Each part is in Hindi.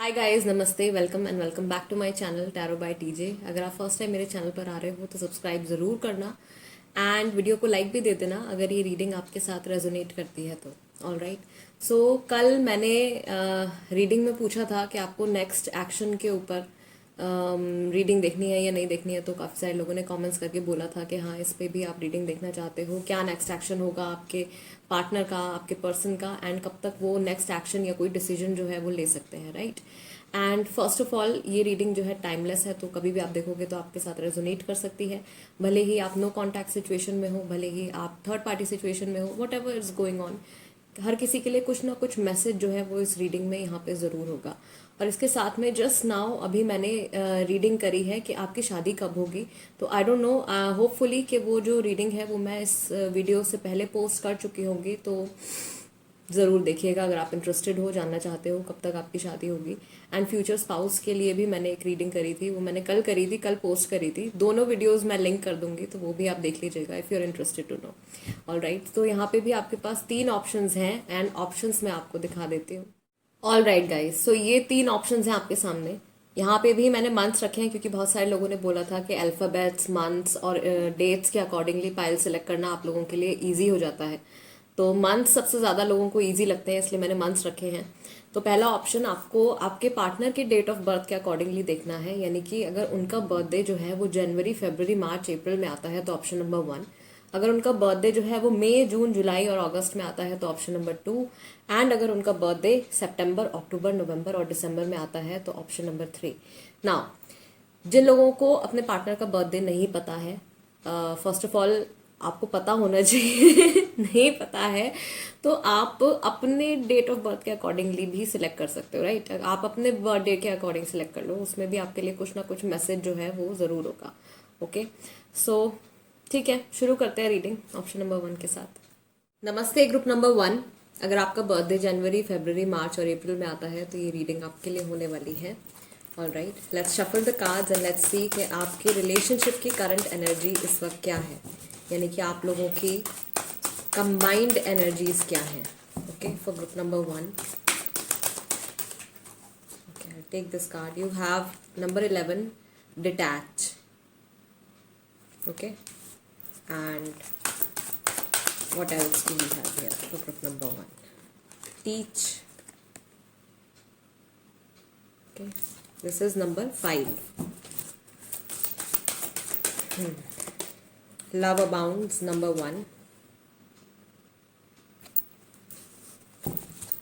हाय गाइस, नमस्ते, welcome and welcome back to my channel tarot by TJ. अगर आप फर्स्ट टाइम मेरे चैनल पर आ रहे हो तो सब्सक्राइब ज़रूर करना एंड वीडियो को लाइक भी दे देना अगर ये रीडिंग आपके साथ रेजोनेट करती है तो। All right. सो कल मैंने रीडिंग में पूछा था कि आपको नेक्स्ट एक्शन के ऊपर रीडिंग देखनी है या नहीं देखनी है, तो काफ़ी सारे लोगों ने कमेंट्स करके बोला था कि हाँ, इस पे भी आप रीडिंग देखना चाहते हो, क्या नेक्स्ट एक्शन होगा आपके पार्टनर का, आपके पर्सन का, एंड कब तक वो नेक्स्ट एक्शन या कोई डिसीजन जो है वो ले सकते हैं, right. And first of all, ये रीडिंग जो है टाइमलेस है, तो कभी भी आप देखोगे तो आपके साथ रेजोनेट कर सकती है। भले ही आप नो कॉन्टैक्ट सिचुएशन में हो, भले ही आप थर्ड पार्टी सिचुएशन में हो, whatever is going on, हर किसी के लिए कुछ ना कुछ मैसेज जो है वो इस रीडिंग में यहाँ पे ज़रूर होगा। और इसके साथ में जस्ट नाउ अभी मैंने रीडिंग करी है कि आपकी शादी कब होगी, तो आई डोंट नो, होपफुली कि वो जो रीडिंग है वो मैं इस वीडियो से पहले पोस्ट कर चुकी होंगी, तो ज़रूर देखिएगा अगर आप इंटरेस्टेड हो, जानना चाहते हो कब तक आपकी शादी होगी। एंड फ्यूचर स्पाउस के लिए भी मैंने एक रीडिंग करी थी, वो मैंने कल करी थी, कल पोस्ट करी थी। दोनों वीडियोस मैं लिंक कर दूंगी, तो वो भी आप देख लीजिएगा if you are interested to know. All right, तो यहाँ पे भी आपके पास 3 ऑप्शंस हैं एंड ऑप्शंस मैं आपको दिखा देती हूँ। ऑल राइट गाइज, सो ये 3 ऑप्शंस हैं आपके सामने। यहाँ पे भी मैंने मंथ्स रखे हैं क्योंकि बहुत सारे लोगों ने बोला था कि अल्फ़ाबेट्स, मंथ्स और डेट्स के अकॉर्डिंगली पाइल सेलेक्ट करना आप लोगों के लिए ईजी हो जाता है। तो मंथ्स सबसे ज़्यादा लोगों को ईजी लगते हैं, इसलिए मैंने मंथ्स रखे हैं। तो पहला ऑप्शन आपको आपके पार्टनर के डेट ऑफ बर्थ के अकॉर्डिंगली देखना है, यानी कि अगर उनका बर्थडे जो है वो जनवरी, फरवरी, मार्च, अप्रैल में आता है तो ऑप्शन नंबर 1। अगर उनका बर्थडे जो है वो मई, जून, जुलाई और अगस्त में आता है तो ऑप्शन नंबर 2। एंड अगर उनका बर्थडे सितंबर, अक्टूबर, नवंबर और दिसंबर में आता है तो ऑप्शन नंबर 3। नाउ, जिन लोगों को अपने पार्टनर का बर्थडे नहीं पता है, फर्स्ट ऑफ ऑल आपको पता होना चाहिए नहीं पता है तो आप अपने डेट ऑफ बर्थ के अकॉर्डिंगली भी सिलेक्ट कर सकते हो, राइट। आप अपने बर्थडे के अकॉर्डिंग सिलेक्ट कर लो, उसमें भी आपके लिए कुछ ना कुछ मैसेज जो है वो ज़रूर होगा। ओके, सो ठीक है, शुरू करते हैं रीडिंग ऑप्शन नंबर 1 के साथ। नमस्ते ग्रुप नंबर 1। अगर आपका बर्थडे जनवरी, फरवरी, मार्च और अप्रैल में आता है तो ये रीडिंग आपके लिए होने वाली है। All right, let's shuffle the cards and let's see कि आपकी रिलेशनशिप की करंट एनर्जी इस वक्त क्या है, यानी कि आप लोगों की कंबाइंड एनर्जीज क्या हैं। Okay, for group number 1, okay, take this card. You have number 11, detach. Okay, and what else do we have here for group number 1? Teach. Okay, this is number 5. Love abounds, number 1.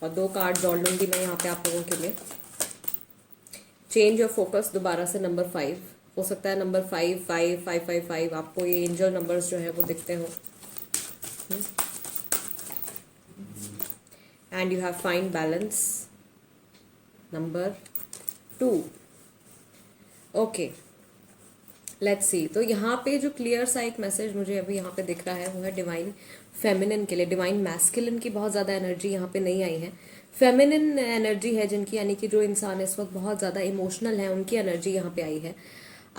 और 2 कार्ड्स और लूंगी मैं यहाँ पे आप लोगों के लिए। चेंज योर फोकस, दोबारा से नंबर 5। हो सकता है नंबर 5, 5, 5, 5, 5 आपको ये एंजल नंबर्स जो है वो दिखते हो। And you have find balance, number 2. Okay, let's see। तो यहाँ पे जो क्लियर सा एक मैसेज मुझे अभी यहाँ पे दिख रहा है वो है डिवाइन फेमिनिन के लिए। डिवाइन मैस्कुलिन की बहुत ज़्यादा एनर्जी यहाँ पे नहीं आई है, फेमिनिन एनर्जी है जिनकी, यानी कि जो इंसान इस वक्त बहुत ज़्यादा इमोशनल है उनकी एनर्जी यहाँ पे आई है।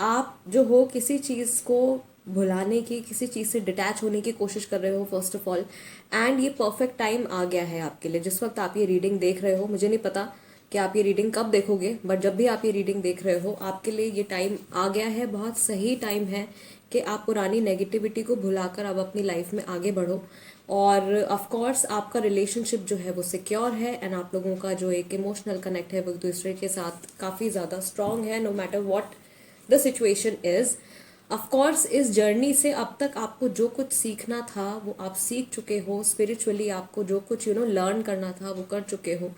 आप जो हो किसी चीज़ को भुलाने की, किसी चीज़ से डिटैच होने की कोशिश कर रहे हो फर्स्ट ऑफ ऑल, एंड ये परफेक्ट टाइम आ गया है आपके लिए। जिस वक्त आप ये रीडिंग देख रहे हो, मुझे नहीं पता कि आप ये रीडिंग कब देखोगे, बट जब भी आप ये रीडिंग देख रहे हो आपके लिए ये टाइम आ गया है, बहुत सही टाइम है कि आप पुरानी नेगेटिविटी को भुलाकर अब अपनी लाइफ में आगे बढ़ो। और ऑफ कोर्स आपका रिलेशनशिप जो है वो सिक्योर है एंड आप लोगों का जो एक इमोशनल कनेक्ट है वो एक दूसरे के साथ काफ़ी ज़्यादा स्ट्रांग है, no matter what the situation is. Of course इस जर्नी से अब तक आपको जो कुछ सीखना था वो आप सीख चुके हो, स्पिरिचुअली आपको जो कुछ लर्न करना था वो कर चुके हो,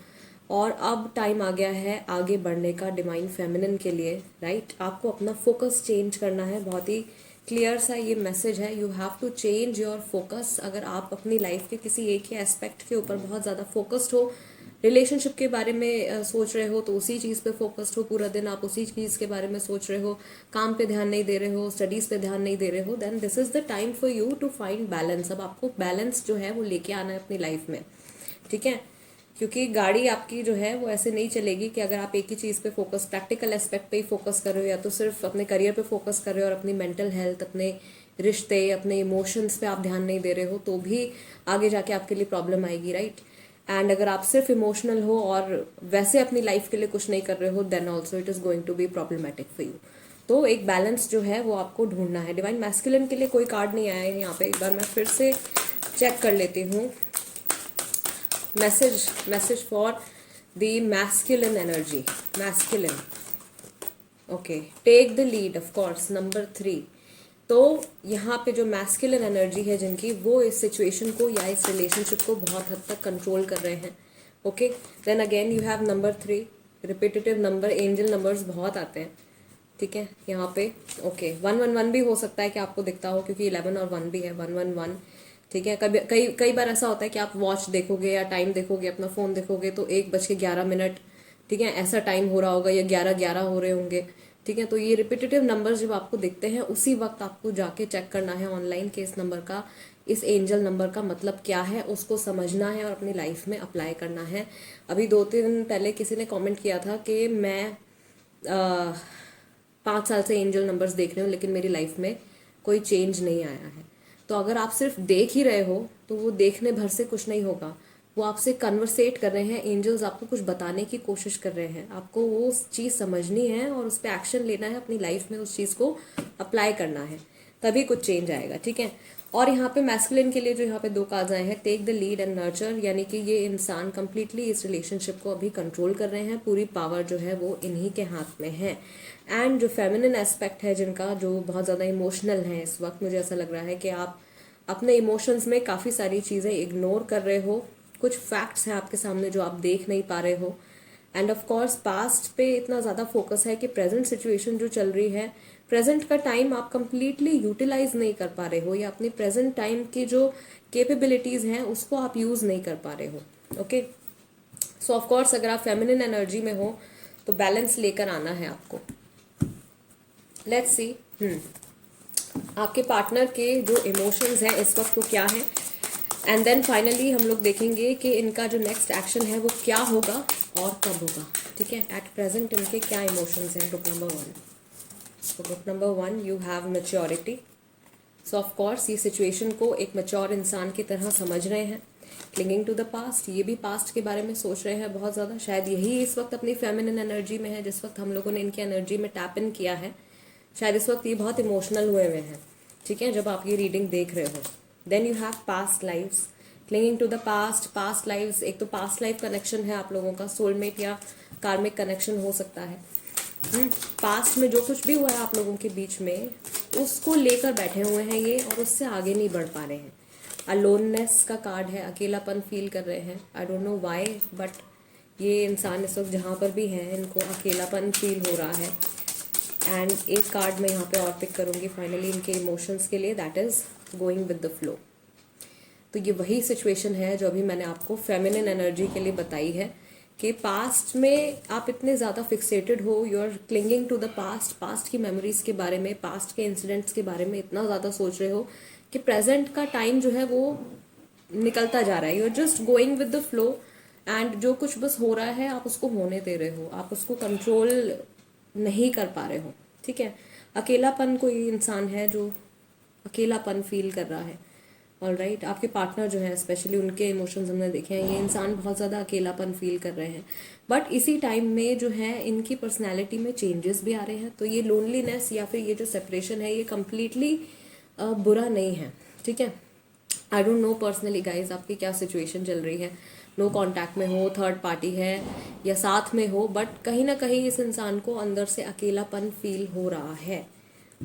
और अब टाइम आ गया है आगे बढ़ने का डिवाइन फेमिनिन के लिए, राइट। आपको अपना फोकस चेंज करना है, बहुत ही क्लियर सा ये मैसेज है। You have to change your focus. अगर आप अपनी लाइफ के किसी एक ही एस्पेक्ट के ऊपर बहुत ज़्यादा फोकस्ड हो, रिलेशनशिप के बारे में सोच रहे हो तो उसी चीज़ पे फोकस्ड हो, पूरा दिन आप उसी चीज़ के बारे में सोच रहे हो, काम पे ध्यान नहीं दे रहे हो, स्टडीज़ पे ध्यान नहीं दे रहे हो, then this is the time for you to find balance. अब आपको बैलेंस जो है वो लेके आना है अपनी लाइफ में, ठीक है। क्योंकि गाड़ी आपकी जो है वो ऐसे नहीं चलेगी कि अगर आप एक ही चीज़ पे फोकस, प्रैक्टिकल एस्पेक्ट पे ही फोकस कर रहे हो, या तो सिर्फ अपने करियर पे फोकस कर रहे हो और अपनी मेंटल हेल्थ, अपने रिश्ते, अपने इमोशंस पे आप ध्यान नहीं दे रहे हो, तो भी आगे जाके आपके लिए प्रॉब्लम आएगी, राइट। एंड अगर आप सिर्फ इमोशनल हो और वैसे अपनी लाइफ के लिए कुछ नहीं कर रहे हो, then also it is going to be problematic for you. तो एक बैलेंस जो है वो आपको ढूंढना है। डिवाइन मैस्कुलिन के लिए कोई कार्ड नहीं आया है यहाँ पे। एक बार मैं फिर से चेक कर लेती हूँ। Message for the masculine energy, masculine. Okay, take the lead, of course, number 3। तो यहाँ पे जो मैस्कुलिन एनर्जी है जिनकी, वो इस सिचुएशन को या इस रिलेशनशिप को बहुत हद तक कंट्रोल कर रहे हैं। Okay, then again you have number 3, repetitive number, angel numbers बहुत आते हैं, ठीक है यहाँ पे। ओके, 111 भी हो सकता है कि आपको दिखता हो, क्योंकि 11 और 1 भी है, 111, ठीक है। कभी कई बार ऐसा होता है कि आप वॉच देखोगे या टाइम देखोगे, अपना फोन देखोगे, तो 1:11, ठीक है, ऐसा टाइम हो रहा होगा, या 11:11 हो रहे होंगे, ठीक है। तो ये रिपीटेटिव नंबर्स जब आपको दिखते हैं, उसी वक्त आपको जाके चेक करना है ऑनलाइन कि इस नंबर का, इस एंजल नंबर का मतलब क्या है, उसको समझना है और अपनी लाइफ में अप्लाई करना है। अभी 2-3 दिन पहले किसी ने कमेंट किया था कि मैं 5 साल से एंजल नंबर्स देख रहे हूँ, लेकिन मेरी लाइफ में कोई चेंज नहीं आया है। तो अगर आप सिर्फ देख ही रहे हो, तो वो देखने भर से कुछ नहीं होगा। वो आपसे कन्वर्सेट कर रहे हैं, एंजल्स आपको कुछ बताने की कोशिश कर रहे हैं। आपको वो चीज़ समझनी है और उस पर एक्शन लेना है, अपनी लाइफ में उस चीज़ को अप्लाई करना है, तभी कुछ चेंज आएगा, ठीक है। और यहाँ पे मैस्कुलिन के लिए जो यहाँ पे 2 कार्ड्स आए हैं, take the lead and nurture, यानी कि ये इंसान कंप्लीटली इस रिलेशनशिप को अभी कंट्रोल कर रहे हैं। पूरी पावर जो है वो इन्हीं के हाथ में है। एंड जो फेमिनिन एस्पेक्ट है जिनका, जो बहुत ज़्यादा इमोशनल है इस वक्त, मुझे ऐसा लग रहा है कि आप अपने इमोशंस में काफ़ी सारी चीज़ें इग्नोर कर रहे हो। कुछ फैक्ट्स हैं आपके सामने जो आप देख नहीं पा रहे हो। एंड ऑफ कोर्स पास्ट पे इतना ज़्यादा फोकस है कि प्रेजेंट सिचुएशन जो चल रही है, प्रेजेंट का टाइम आप कंप्लीटली यूटिलाइज नहीं कर पा रहे हो, या अपनी प्रेजेंट टाइम की जो कैपेबिलिटीज़ हैं उसको आप यूज़ नहीं कर पा रहे हो। ओके, सो ऑफ कोर्स अगर आप फेमिनिन एनर्जी में हो तो बैलेंस लेकर आना है आपको। लेट्स सी आपके पार्टनर के जो इमोशंस हैं इस वक्त वो क्या है, एंड देन फाइनली हम लोग देखेंगे कि इनका जो नेक्स्ट एक्शन है वो क्या होगा और कब होगा, ठीक है। एट प्रेजेंट इनके क्या इमोशंस हैं। ग्रुप नंबर 1, तो group number 1 you have maturity. So of course ये सिचुएशन को एक मैच्योर इंसान की तरह समझ रहे हैं। क्लिंगिंग टू द पास्ट, ये भी पास्ट के बारे में सोच रहे हैं बहुत ज़्यादा। शायद यही इस वक्त अपनी फेमिनिन एनर्जी में है, जिस वक्त हम लोगों ने इनकी एनर्जी में टैप इन किया है। शायद इस वक्त ये बहुत इमोशनल हुए हुए हैं, ठीक है, जब आप ये रीडिंग देख रहे हो। Then you have past lives, clinging to the past, past lives. एक तो पास्ट लाइफ कनेक्शन है आप लोगों का, सोलमेट या कार्मिक कनेक्शन हो सकता है। पास्ट में जो कुछ भी हुआ है आप लोगों के बीच में, उसको लेकर बैठे हुए हैं ये, और उससे आगे नहीं बढ़ पा रहे हैं। अलोननेस का कार्ड है, अकेलापन फील कर रहे हैं। I don't know why, but ये इंसान इस वक्त जहाँ पर भी है, इनको अकेलापन फील हो रहा है। एंड एक कार्ड मैं यहाँ पे और पिक करूँगी फाइनली इनके इमोशंस के लिए, that is going with the flow. तो ये वही सिचुएशन है जो अभी मैंने आपको फेमिनिन एनर्जी के लिए बताई है, कि पास्ट में आप इतने ज़्यादा फिक्सेटेड हो, you are clinging to the past, past की मेमोरीज के बारे में, पास्ट के इंसिडेंट्स के बारे में इतना ज़्यादा सोच रहे हो कि प्रेजेंट का टाइम जो है वो निकलता जा रहा है। You are just going with the flow, and जो कुछ बस हो रहा है आप उसको होने दे रहे हो, आप उसको कंट्रोल नहीं कर पा रहे हो, ठीक है। अकेलापन, कोई इंसान है जो अकेलापन फील कर रहा है, ऑल राइट। आपके पार्टनर जो है, स्पेशली उनके इमोशंस हमने देखे हैं, ये इंसान बहुत ज़्यादा अकेलापन फील कर रहे हैं। बट इसी टाइम में जो है इनकी पर्सनैलिटी में चेंजेस भी आ रहे हैं। तो ये लोनलीनेस या फिर ये जो सेपरेशन है, ये कम्प्लीटली बुरा नहीं है, ठीक है। I don't know personally guys आपकी क्या सिचुएशन चल रही है, नो कांटेक्ट में हो, थर्ड पार्टी है या साथ में हो, बट कहीं ना कहीं इस इंसान को अंदर से अकेलापन फील हो रहा है।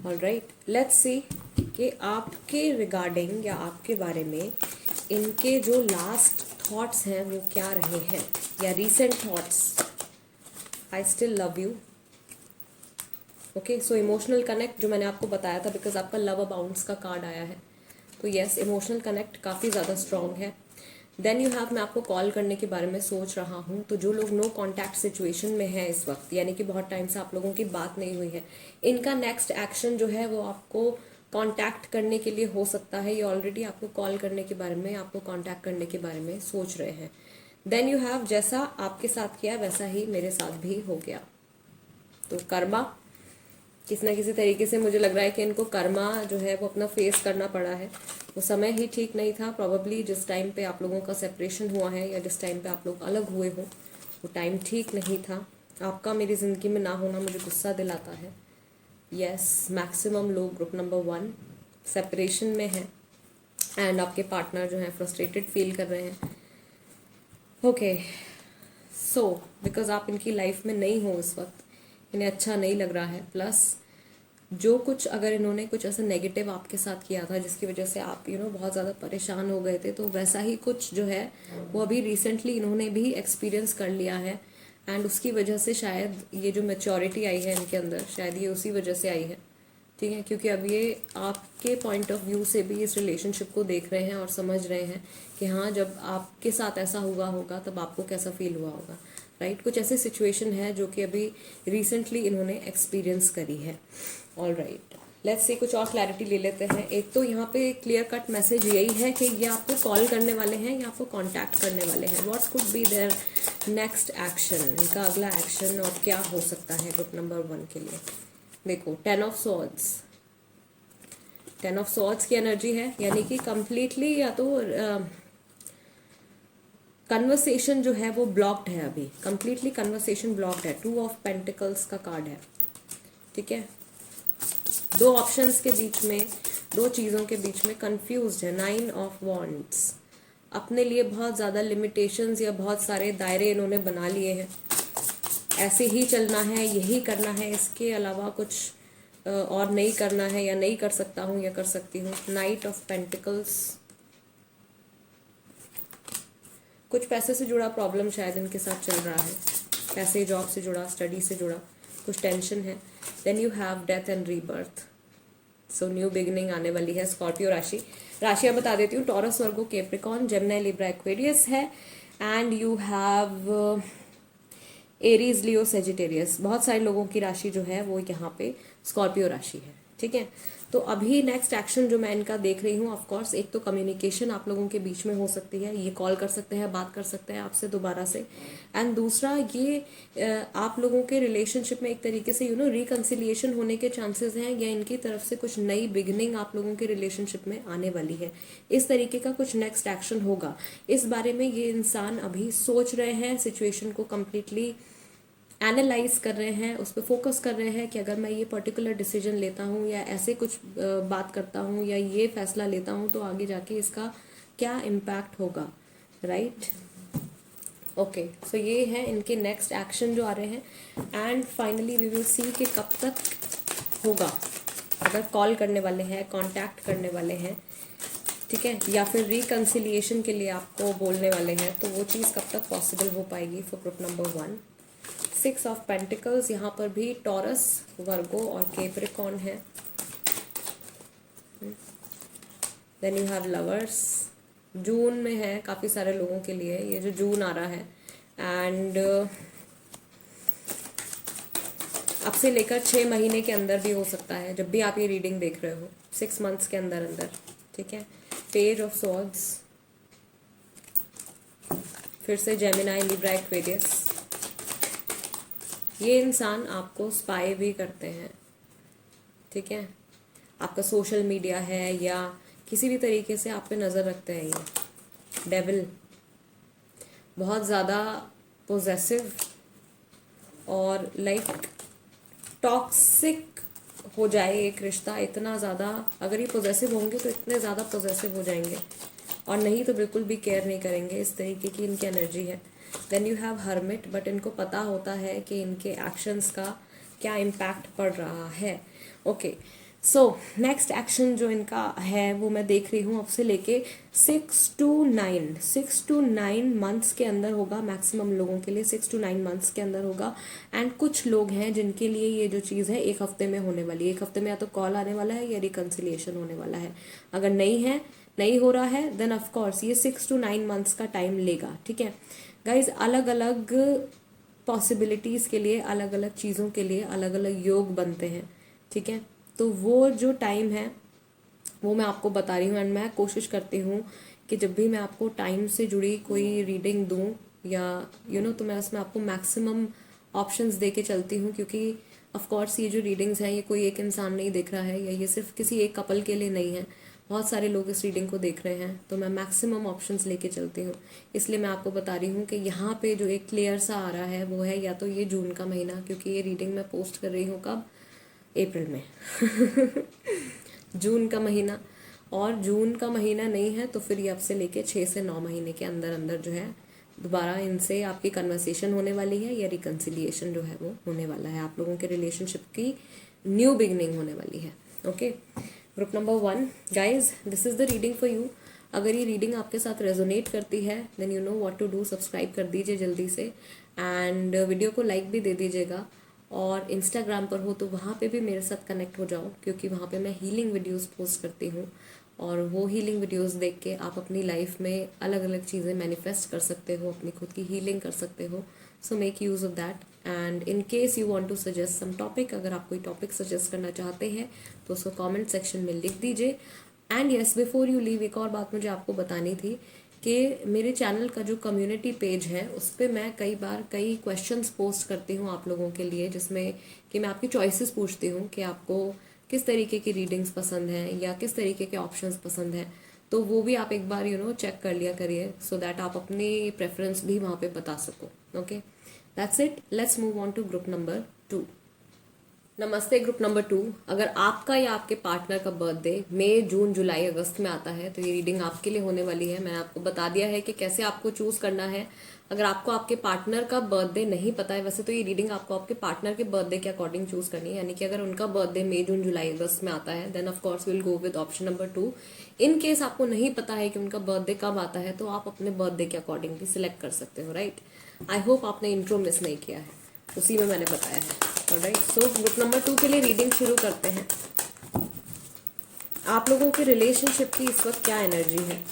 ऑल राइट, लेट्स सी कि आपके रिगार्डिंग या आपके बारे में इनके जो लास्ट थॉट्स हैं वो क्या रहे हैं, या recent thoughts. I still love you. Okay, so emotional connect जो मैंने आपको बताया था, बिकॉज आपका लव अबाउंड्स का कार्ड आया है, तो यस, इमोशनल कनेक्ट काफ़ी ज़्यादा स्ट्रॉन्ग है। देन यू हैव, मैं आपको कॉल करने के बारे में सोच रहा हूँ। तो जो लोग नो कॉन्टैक्ट सिचुएशन में है इस वक्त, यानी कि बहुत टाइम से आप लोगों की बात नहीं हुई है, इनका नेक्स्ट एक्शन जो है वो आपको कांटेक्ट करने के लिए हो सकता है। ये ऑलरेडी आपको कॉल करने के बारे में, आपको कांटेक्ट करने के बारे में सोच रहे हैं। देन यू हैव, जैसा आपके साथ किया वैसा ही मेरे साथ भी हो गया। तो कर्मा, किसी ना किसी तरीके से मुझे लग रहा है कि इनको कर्मा जो है वो अपना फेस करना पड़ा है, वो समय ही ठीक नहीं था प्रॉबली, जिस टाइम पे आप लोगों का सेपरेशन हुआ है या जिस टाइम पे आप लोग अलग हुए हो वो टाइम ठीक नहीं था। आपका मेरी ज़िंदगी में ना होना मुझे गुस्सा दिलाता है। यस, मैक्सिमम लोग ग्रुप नंबर 1 सेपरेशन में है एंड आपके पार्टनर जो है फ्रस्ट्रेटेड फील कर रहे हैं। ओके, सो बिकॉज आप इनकी लाइफ में नहीं हो इस वक्त, इन्हें अच्छा नहीं लग रहा है। प्लस जो कुछ अगर इन्होंने कुछ ऐसा नेगेटिव आपके साथ किया था जिसकी वजह से आप बहुत ज़्यादा परेशान हो गए थे, तो वैसा ही कुछ जो है वो अभी रिसेंटली इन्होंने भी एक्सपीरियंस कर लिया है एंड उसकी वजह से शायद ये जो मैच्योरिटी आई है इनके अंदर, शायद ये उसी वजह से आई है। ठीक है, क्योंकि अब ये आपके पॉइंट ऑफ व्यू से भी इस रिलेशनशिप को देख रहे हैं और समझ रहे हैं कि हाँ, जब आपके साथ ऐसा हुआ होगा तब आपको कैसा फील हुआ होगा। राइट, कुछ ऐसी सिचुएशन है जो कि अभी रिसेंटली इन्होंने एक्सपीरियंस करी है। ऑल राइट, लेट्स से कुछ और क्लैरिटी ले लेते हैं। एक तो यहाँ पे क्लियर कट मैसेज यही है कि ये आपको कॉल करने वाले हैं या आपको कांटेक्ट करने वाले हैं। What could be their next action, इनका अगला एक्शन और क्या हो सकता है ग्रुप नंबर 1 के लिए। देखो, 10 ऑफ सॉर्ड्स, 10 ऑफ सॉर्ड्स की एनर्जी है, यानी कि कंप्लीटली या तो कन्वर्सेशन जो है वो ब्लॉक्ड है अभी, कंप्लीटली कन्वर्सेशन ब्लॉक्ड है। 2 ऑफ पेंटिकल्स का कार्ड है। ठीक है, दो ऑप्शंस के बीच में, दो चीज़ों के बीच में कंफ्यूज्ड है। 9 ऑफ वॉन्ड्स, अपने लिए बहुत ज़्यादा लिमिटेशंस या बहुत सारे दायरे इन्होंने बना लिए हैं। ऐसे ही चलना है, यही करना है, इसके अलावा कुछ और नहीं करना है, या नहीं कर सकता हूँ या कर सकती हूँ। नाइट ऑफ पेंटिकल्स, कुछ पैसे से जुड़ा प्रॉब्लम शायद इनके साथ चल रहा है, पैसे, जॉब से जुड़ा, स्टडी से जुड़ा कुछ टेंशन है। Then you have death and rebirth, so new beginning आने वाली है। स्कॉर्पियो राशि, राशियाँ बता देती हूँ, Taurus, Virgo, Capricorn, Gemini, Libra, Aquarius है। And you have Aries, Leo, Sagittarius. बहुत सारे लोगों की राशि जो है वो यहाँ पे स्कॉर्पियो राशि है। ठीक है, तो अभी नेक्स्ट एक्शन जो मैं इनका देख रही हूँ, ऑफ कोर्स एक तो कम्युनिकेशन आप लोगों के बीच में हो सकती है, ये कॉल कर सकते हैं, बात कर सकते हैं आपसे दोबारा से। एंड दूसरा ये आप लोगों के रिलेशनशिप में एक तरीके से रिकन्सिलिएशन होने के चांसेस हैं, या इनकी तरफ से कुछ नई बिगनिंग आप लोगों के रिलेशनशिप में आने वाली है। इस तरीके का कुछ नेक्स्ट एक्शन होगा, इस बारे में ये इंसान अभी सोच रहे हैं, सिचुएशन को कम्प्लीटली एनालाइज कर रहे हैं, उस पर फोकस कर रहे हैं कि अगर मैं ये पर्टिकुलर डिसीजन लेता हूँ या ऐसे कुछ बात करता हूँ या ये फैसला लेता हूँ तो आगे जाके इसका क्या इम्पैक्ट होगा। राइट, ओके, सो ये है इनके नेक्स्ट एक्शन जो आ रहे हैं। And finally we will see कि कब तक होगा, अगर कॉल करने वाले हैं, कांटेक्ट करने वाले हैं, ठीक है, या फिर रिकन्सिलिएशन के लिए आपको बोलने वाले हैं, तो वो चीज़ कब तक पॉसिबल हो पाएगी for group number 1। 6 of pentacles, यहाँ पर भी टॉरस, वर्गो और कैप्रिकॉर्न है। देन यू हैव लवर्स, जून में है काफ़ी सारे लोगों के लिए, ये जो जून आ रहा है। एंड अब से लेकर 6 महीने के अंदर भी हो सकता है, जब भी आप ये रीडिंग देख रहे हो, 6 मंथ्स के अंदर अंदर। ठीक है, पेज ऑफ सॉर्ड्स, फिर से जेमिनी, लिब्रा, एक्वेरियस। ये इंसान आपको स्पाई भी करते हैं। ठीक है, आपका सोशल मीडिया है या किसी भी तरीके से आप पे नज़र रखते हैं। ये डेविल, बहुत ज़्यादा पोजेसिव और लाइक टॉक्सिक हो जाए एक रिश्ता, इतना ज़्यादा, अगर ये पोजेसिव होंगे तो इतने ज़्यादा पोजेसिव हो जाएंगे, और नहीं तो बिल्कुल भी केयर नहीं करेंगे। इस तरीके की इनकी एनर्जी है। Then you have hermit, but इनको पता होता है कि इनके एक्शंस का क्या इम्पैक्ट पड़ रहा है। ओके, सो नेक्स्ट एक्शन जो इनका है वो मैं देख रही हूँ अब से लेके 6 to 9 मंथ्स के अंदर होगा, मैक्सिमम लोगों के लिए 6 to 9 मंथ्स के अंदर होगा। एंड कुछ लोग हैं जिनके लिए ये जो चीज़ है 1 हफ्ते में होने वाली है। 1 हफ्ते में या तो कॉल आने वाला है या रिकन्सिलिएशन होने वाला है। अगर नहीं हो रहा है देन ऑफ कोर्स ये 6 to 9 मंथ्स का टाइम लेगा। ठीक है गाइज, अलग अलग पॉसिबिलिटीज़ के लिए, अलग अलग चीज़ों के लिए अलग अलग योग बनते हैं। ठीक है, तो वो जो टाइम है वो मैं आपको बता रही हूँ। एंड मैं कोशिश करती हूँ कि जब भी मैं आपको टाइम से जुड़ी कोई रीडिंग दूँ या तो मैं उसमें आपको मैक्सिमम ऑप्शंस दे के चलती हूँ, क्योंकि ऑफ कोर्स ये जो रीडिंग्स हैं ये कोई एक इंसान नहीं देख रहा है, या ये सिर्फ किसी एक कपल के लिए नहीं है। बहुत सारे लोग इस रीडिंग को देख रहे हैं, तो मैं मैक्सिमम ऑप्शंस लेके चलती हूँ। इसलिए मैं आपको बता रही हूँ कि यहाँ पे जो एक क्लियर सा आ रहा है वो है या तो ये जून का महीना, क्योंकि ये रीडिंग मैं पोस्ट कर रही हूँ कब, अप्रैल में जून का महीना। और जून का महीना नहीं है तो फिर ये अब से लेके 6 से 9 महीने के अंदर अंदर जो है दोबारा इनसे आपकी कन्वर्सेशन होने वाली है, या रिकन्सिलिएशन जो है वो होने वाला है। आप लोगों के रिलेशनशिप की न्यू बिगनिंग होने वाली है। Okay, group number 1, guys this is the reading for you. अगर ये रीडिंग आपके साथ रेजोनेट करती है then you know what to do. Subscribe कर दीजिए जल्दी से, एंड वीडियो को लाइक भी दे दीजिएगा। और इंस्टाग्राम पर हो तो वहाँ पे भी मेरे साथ कनेक्ट हो जाओ, क्योंकि वहाँ पे मैं हीलिंग वीडियोस पोस्ट करती हूँ, और वो हीलिंग वीडियोस देख के आप अपनी लाइफ में अलग अलग चीज़ें मैनिफेस्ट कर सकते हो, अपनी खुद की हीलिंग कर सकते हो। So make use of that. And in case you want to suggest some topic, अगर आप कोई टॉपिक सजेस्ट करना चाहते हैं तो उसको कमेंट सेक्शन में लिख दीजिए। And yes, before you leave, एक और बात मुझे आपको बतानी थी कि मेरे चैनल का जो कम्युनिटी पेज है उस पर मैं कई बार कई क्वेश्चंस पोस्ट करती हूँ आप लोगों के लिए, जिसमें कि मैं आपकी चॉइसेस पूछती हूँ कि आपको किस तरीके की रीडिंग्स पसंद हैं या किस तरीके के ऑप्शंस पसंद हैं। तो वो भी आप एक बार चेक कर लिया करिए, सो दैट आप अपनी प्रेफरेंस भी वहाँ पे बता सको। Okay, that's it. Let's move on to group number 2। नमस्ते ग्रुप नंबर 2। अगर आपका या आपके पार्टनर का बर्थडे मई, जून, जुलाई, अगस्त में आता है तो ये रीडिंग आपके लिए होने वाली है। मैंने आपको बता दिया है कि कैसे आपको चूज करना है। अगर आपको आपके पार्टनर का बर्थडे नहीं पता है, वैसे तो ये रीडिंग आपको आपके पार्टनर के बर्थडे के अकॉर्डिंग चूज करनी है, यानी कि अगर उनका बर्थडे मई, जून, जुलाई, अगस्त में आता है then of course will go with option number 2। In case आपको नहीं पता है कि उनका बर्थडे कब आता है तो आप अपने बर्थडे के अकॉर्डिंग भी सिलेक्ट कर सकते हो, राइट। आई होप आपने इंट्रो मिस नहीं किया है, उसी में मैंने बताया है। ऑलराइट, सो ग्रुप नंबर 2 के लिए रीडिंग शुरू करते हैं। आप लोगों के रिलेशनशिप की इस वक्त क्या एनर्जी है,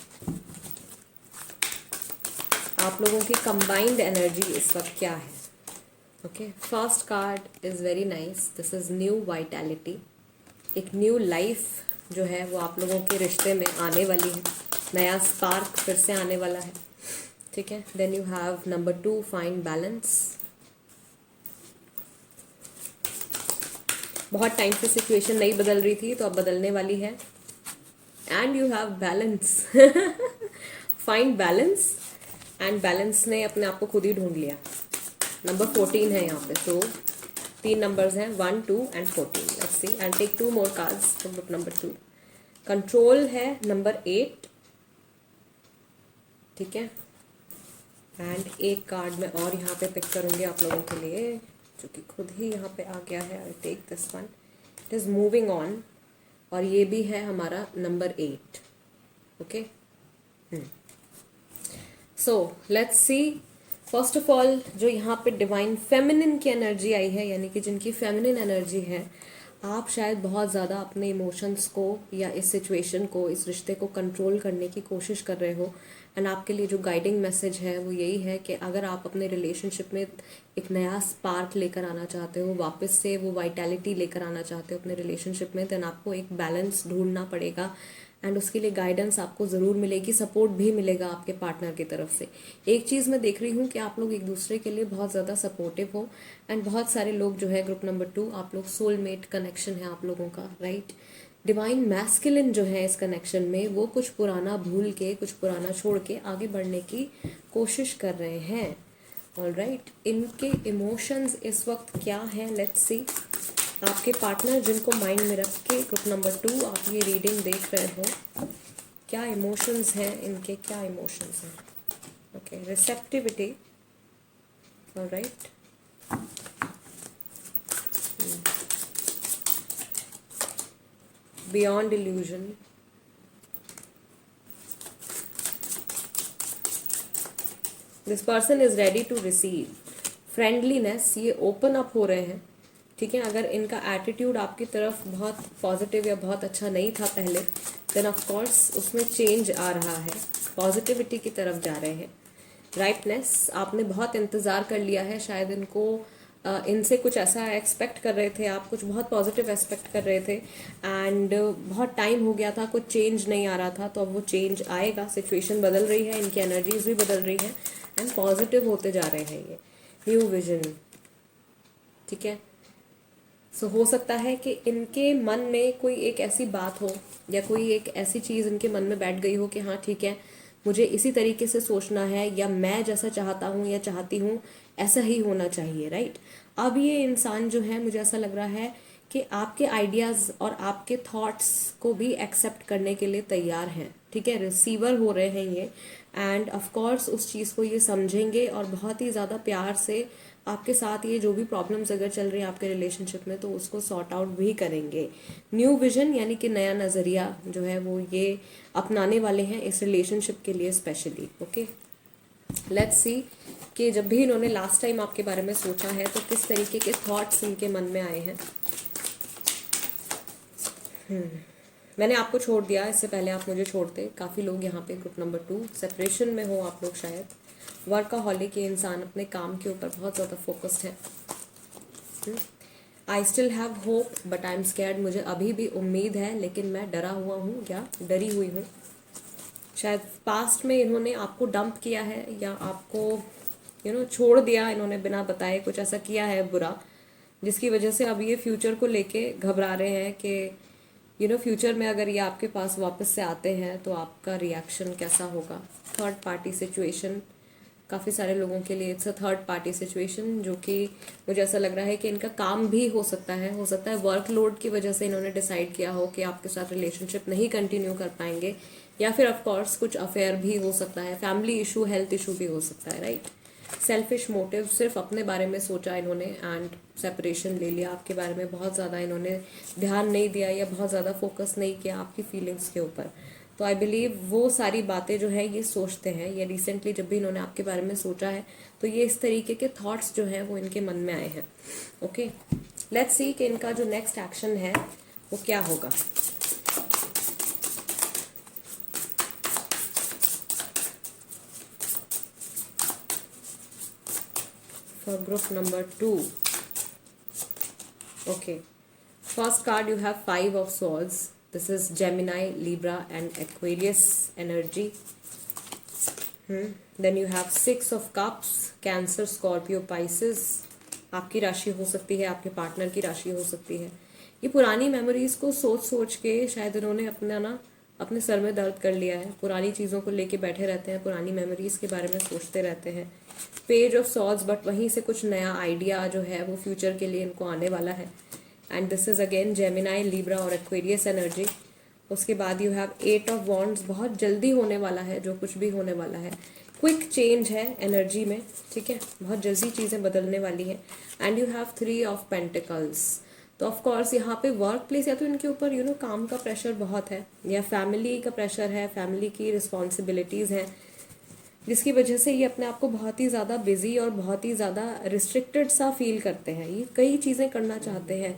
आप लोगों की कंबाइंड एनर्जी इस वक्त क्या है। Okay, first card is very nice. This is new vitality. एक न्यू लाइफ जो है वो आप लोगों के रिश्ते में आने वाली है, नया स्पार्क फिर से आने वाला है। ठीक है, then you have number 2, find balance. बहुत टाइम से सिचुएशन नहीं बदल रही थी तो अब बदलने वाली है। And you have balance. Find balance, and balance ने अपने आप को खुद ही ढूंढ लिया। नंबर 14 है यहाँ पे, तो 3 नंबर्स हैं, 1, 2 and 14। Let's see, and take 2 more cards for group number 2। Control है नंबर 8, ठीक है। एंड एक कार्ड मैं और यहाँ पे पिक करूँगी आप लोगों के लिए, जो कि खुद ही यहाँ पे आ गया है। I take this one, it is moving on, और ये भी है हमारा number 8। Okay, so let's see. First of all, जो यहाँ पे डिवाइन फेमिनिन की एनर्जी आई है, यानी कि जिनकी फेमिनिन एनर्जी है, आप शायद बहुत ज़्यादा अपने इमोशंस को या इस सिचुएशन को, इस रिश्ते को कंट्रोल करने की कोशिश कर रहे हो। एंड आपके लिए जो गाइडिंग मैसेज है वो यही है कि अगर आप अपने रिलेशनशिप में एक नया स्पार्क लेकर आना चाहते हो, वापस से वो वाइटैलिटी लेकर आना चाहते हो अपने रिलेशनशिप में, देन आपको एक बैलेंस ढूंढना पड़ेगा। एंड उसके लिए गाइडेंस आपको ज़रूर मिलेगी, सपोर्ट भी मिलेगा आपके पार्टनर की तरफ से। एक चीज़ मैं देख रही हूँ कि आप लोग एक दूसरे के लिए बहुत ज़्यादा सपोर्टिव हो, एंड बहुत सारे लोग जो है ग्रुप नंबर 2, आप लोग सोलमेट कनेक्शन है आप लोगों का, राइट। डिवाइन मैस्कुलिन जो है इस कनेक्शन में, वो कुछ पुराना भूल के, कुछ पुराना छोड़ के आगे बढ़ने की कोशिश कर रहे हैं। ऑलराइट, इनके इमोशंस इस वक्त क्या है, लेट्स सी। आपके पार्टनर जिनको माइंड में रख के ग्रुप नंबर 2 आप ये रीडिंग देख रहे हो, क्या इमोशंस हैं इनके, क्या इमोशंस हैं। Okay, receptivity. Alright, beyond illusion, this person is ready to receive, friendliness, ये ओपन अप हो रहे हैं। ठीक है, अगर इनका एटीट्यूड आपकी तरफ बहुत पॉजिटिव या बहुत अच्छा नहीं था पहले, देन ऑफ कोर्स उसमें चेंज आ रहा है, पॉजिटिविटी की तरफ जा रहे हैं। राइटनेस, आपने बहुत इंतज़ार कर लिया है, शायद इनको इनसे कुछ ऐसा एक्सपेक्ट कर रहे थे आप, कुछ बहुत पॉजिटिव एक्सपेक्ट कर रहे थे, एंड बहुत टाइम हो गया था, कुछ चेंज नहीं आ रहा था, तो अब वो चेंज आएगा। सिचुएशन बदल रही है, इनकी एनर्जीज भी बदल रही है, एंड पॉजिटिव होते जा रहे हैं ये। न्यू विजन, ठीक है। सो हो सकता है कि इनके मन में कोई एक ऐसी बात हो या कोई एक ऐसी चीज़ इनके मन में बैठ गई हो कि हाँ ठीक है, मुझे इसी तरीके से सोचना है, या मैं जैसा चाहता हूँ या चाहती हूँ ऐसा ही होना चाहिए, राइट। अब ये इंसान जो है, मुझे ऐसा लग रहा है कि आपके आइडियाज़ और आपके थॉट्स को भी एक्सेप्ट करने के लिए तैयार हैं, ठीक है, रिसीवर हो रहे हैं ये। एंड ऑफ कोर्स उस चीज़ को ये समझेंगे और बहुत ही ज़्यादा प्यार से आपके साथ ये जो भी प्रॉब्लम्स अगर चल रही है आपके रिलेशनशिप में, तो उसको सॉर्ट आउट भी करेंगे। न्यू विजन यानी कि नया नज़रिया जो है वो ये अपनाने वाले हैं इस रिलेशनशिप के लिए स्पेशली। ओके, लेट्स सी कि जब भी इन्होंने लास्ट टाइम आपके बारे में सोचा है तो किस तरीके के थॉट्स इनके मन में आए हैं। मैंने आपको छोड़ दिया, इससे पहले आप मुझे छोड़ते। काफ़ी लोग यहाँ पे ग्रुप नंबर 2 सेपरेशन में हो आप लोग शायद। वर्कaholic, ये इंसान अपने काम के ऊपर बहुत ज़्यादा फोकस्ड है। I still have hope but I am scared, मुझे अभी भी उम्मीद है लेकिन मैं डरा हुआ हूँ या डरी हुई हूँ। शायद पास्ट में इन्होंने आपको डंप किया है या आपको छोड़ दिया इन्होंने बिना बताए, कुछ ऐसा किया है बुरा जिसकी वजह से अब ये फ्यूचर को लेके घबरा रहे हैं कि फ्यूचर में अगर ये आपके पास वापस से आते हैं तो आपका रिएक्शन कैसा होगा। थर्ड पार्टी सिचुएशन काफ़ी सारे लोगों के लिए it's a third party situation, जो कि मुझे ऐसा लग रहा है कि इनका काम भी हो सकता है वर्कलोड की वजह से इन्होंने डिसाइड किया हो कि आपके साथ रिलेशनशिप नहीं कंटिन्यू कर पाएंगे, या फिर ऑफ कोर्स कुछ अफेयर भी हो सकता है, फैमिली इशू, हेल्थ इशू भी हो सकता है, राइट। सेल्फिश मोटिव, सिर्फ अपने बारे में सोचा इन्होंने एंड सेपरेशन ले लिया। आपके बारे में बहुत ज़्यादा इन्होंने ध्यान नहीं दिया या बहुत ज़्यादा फोकस नहीं किया आपकी फीलिंग्स के ऊपर। तो आई बिलीव वो सारी बातें जो है ये सोचते हैं, ये रिसेंटली जब भी इन्होंने आपके बारे में सोचा है तो ये इस तरीके के थॉट्स जो हैं वो इनके मन में आए हैं। ओके, लेट्स सी कि इनका जो नेक्स्ट एक्शन है वो क्या होगा। For group number 2, okay, first card you have 5 of swords. This is Gemini, Libra and Aquarius energy. Then you have 6 of cups, Cancer, Scorpio, Pisces. आपकी राशि हो सकती है, आपके पार्टनर की राशि हो सकती है। ये पुरानी मेमोरीज को सोच सोच के शायद इन्होंने अपने सर में दर्द कर लिया है। पुरानी चीज़ों को लेके बैठे रहते हैं, पुरानी मेमोरीज के बारे में सोचते रहते हैं। पेज ऑफ सॉर्ड्स, बट वहीं से कुछ नया आइडिया जो है वो फ्यूचर के लिए इनको आने वाला है। And this is again Gemini, Libra और एक्वेरियस एनर्जी। उसके बाद यू हैव 8 ऑफ वॉन्ड्स, बहुत जल्दी होने वाला है जो कुछ भी होने वाला है। क्विक चेंज है एनर्जी में, ठीक है, बहुत जल्दी चीज़ें बदलने वाली हैं। And you have 3 of pentacles. तो ऑफ कोर्स यहाँ पे वर्क प्लेस या तो इनके ऊपर काम का प्रेशर बहुत है, या फैमिली का प्रेशर है, फैमिली की रिस्पॉन्सिबिलिटीज़ हैं, जिसकी वजह से ये अपने आप को बहुत ही ज़्यादा बिजी और बहुत ही ज़्यादा रिस्ट्रिक्टेड सा फील करते हैं। ये कई चीज़ें करना चाहते हैं,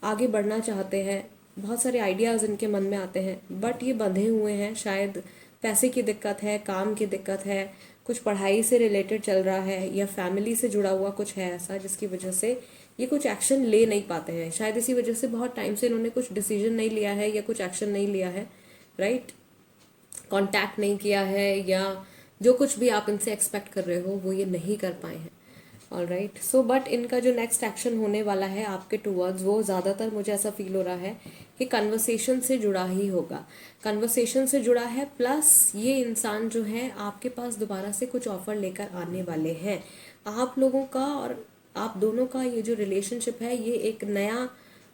आगे बढ़ना चाहते हैं, बहुत सारे आइडियाज़ इनके मन में आते हैं, बट ये बंधे हुए हैं। शायद पैसे की दिक्कत है, काम की दिक्कत है, कुछ पढ़ाई से रिलेटेड चल रहा है, या फैमिली से जुड़ा हुआ कुछ है ऐसा जिसकी वजह से ये कुछ एक्शन ले नहीं पाते हैं। शायद इसी वजह से बहुत टाइम से इन्होंने कुछ डिसीजन नहीं लिया है या कुछ एक्शन नहीं लिया है, राइट, कांटेक्ट नहीं किया है, या जो कुछ भी आप इनसे एक्सपेक्ट कर रहे हो वो ये नहीं कर पाए हैं। ऑल राइट, सो बट इनका जो नेक्स्ट एक्शन होने वाला है आपके टूवर्ड्स, वो ज़्यादातर मुझे ऐसा फील हो रहा है कि कन्वर्सेशन से जुड़ा ही होगा। कन्वर्सेशन से जुड़ा है, प्लस ये इंसान जो है आपके पास दोबारा से कुछ ऑफर लेकर आने वाले हैं। आप लोगों का और आप दोनों का ये जो रिलेशनशिप है ये एक नया,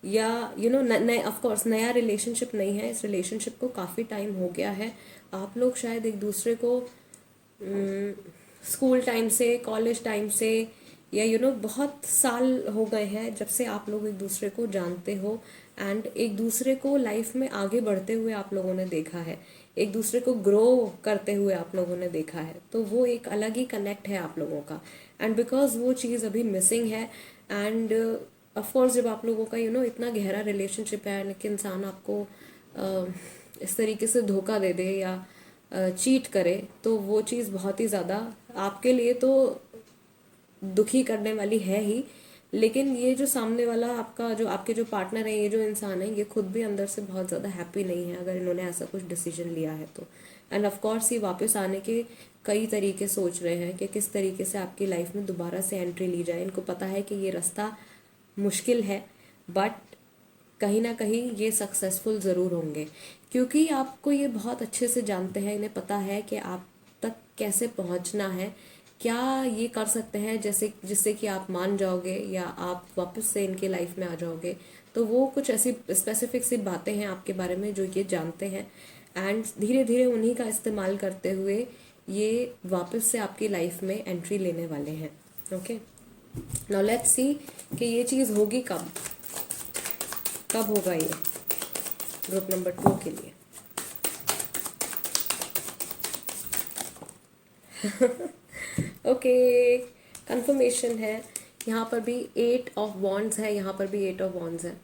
या नया, ऑफ कोर्स नया रिलेशनशिप नहीं है। इस रिलेशनशिप को काफ़ी टाइम हो गया है। आप लोग शायद एक दूसरे को स्कूल टाइम से, कॉलेज टाइम से, या बहुत साल हो गए हैं जब से आप लोग एक दूसरे को जानते हो, एंड एक दूसरे को लाइफ में आगे बढ़ते हुए आप लोगों ने देखा है, एक दूसरे को ग्रो करते हुए आप लोगों ने देखा है। तो वो एक अलग ही कनेक्ट है आप लोगों का, एंड बिकॉज वो चीज़ अभी मिसिंग है। एंड ऑफकोर्स जब आप लोगों का इतना गहरा रिलेशनशिप है कि इंसान आपको इस तरीके से धोखा दे दे या चीट करे, तो वो चीज़ बहुत ही ज़्यादा आपके लिए तो दुखी करने वाली है ही। लेकिन ये जो सामने वाला आपके जो पार्टनर है, ये जो इंसान है, ये खुद भी अंदर से बहुत ज़्यादा हैप्पी नहीं है अगर इन्होंने ऐसा कुछ डिसीजन लिया है तो। एंड ऑफ कोर्स ये वापस आने के कई तरीके सोच रहे हैं कि किस तरीके से आपकी लाइफ में दोबारा से एंट्री ली जाए। इनको पता है कि ये रास्ता मुश्किल है, बट कहीं ना कहीं ये सक्सेसफुल ज़रूर होंगे, क्योंकि आपको ये बहुत अच्छे से जानते हैं, इन्हें पता है कि आप तक कैसे पहुंचना है, क्या ये कर सकते हैं जैसे जिससे कि आप मान जाओगे या आप वापस से इनके लाइफ में आ जाओगे। तो वो कुछ ऐसी स्पेसिफिक सी बातें हैं आपके बारे में जो ये जानते हैं, एंड धीरे धीरे उन्हीं का इस्तेमाल करते हुए ये वापस से आपकी लाइफ में एंट्री लेने वाले हैं। ओके, नाउ लेट्स सी कि ये चीज़ होगी कब, कब होगा ये ग्रुप नंबर 2 के लिए। ओके, कंफर्मेशन है, यहाँ पर भी 8 ऑफ वॉन्ड्स है, यहाँ पर भी 8 ऑफ वॉन्ड्स है।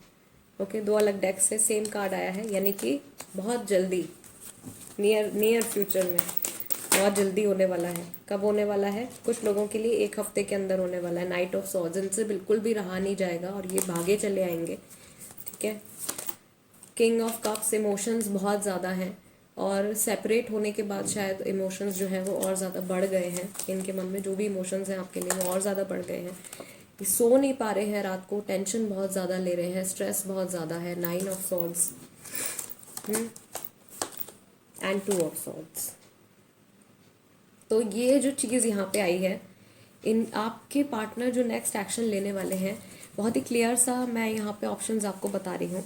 ओके, दो अलग डेक से सेम कार्ड आया है, यानी कि बहुत जल्दी, नियर फ्यूचर में बहुत जल्दी होने वाला है। कब होने वाला है? कुछ लोगों के लिए 1 हफ्ते के अंदर होने वाला है। नाइट ऑफ सॉर्ड्स, इनसे बिल्कुल भी रहा नहीं जाएगा और ये भागे चले आएंगे। ठीक है, किंग ऑफ कप्स, इमोशंस बहुत ज़्यादा हैं और सेपरेट होने के बाद शायद इमोशंस जो हैं वो और ज़्यादा बढ़ गए हैं। इनके मन में जो भी इमोशंस हैं आपके लिए वो और ज़्यादा बढ़ गए हैं। ये सो नहीं पा रहे हैं रात को, टेंशन बहुत ज़्यादा ले रहे हैं, स्ट्रेस बहुत ज़्यादा है। 9 of swords and 2 of swords. तो ये जो चीज़ यहाँ पे आई है, इन आपके पार्टनर जो नेक्स्ट एक्शन लेने वाले हैं, बहुत ही क्लियर सा मैं यहाँ पे ऑप्शंस आपको बता रही हूँ।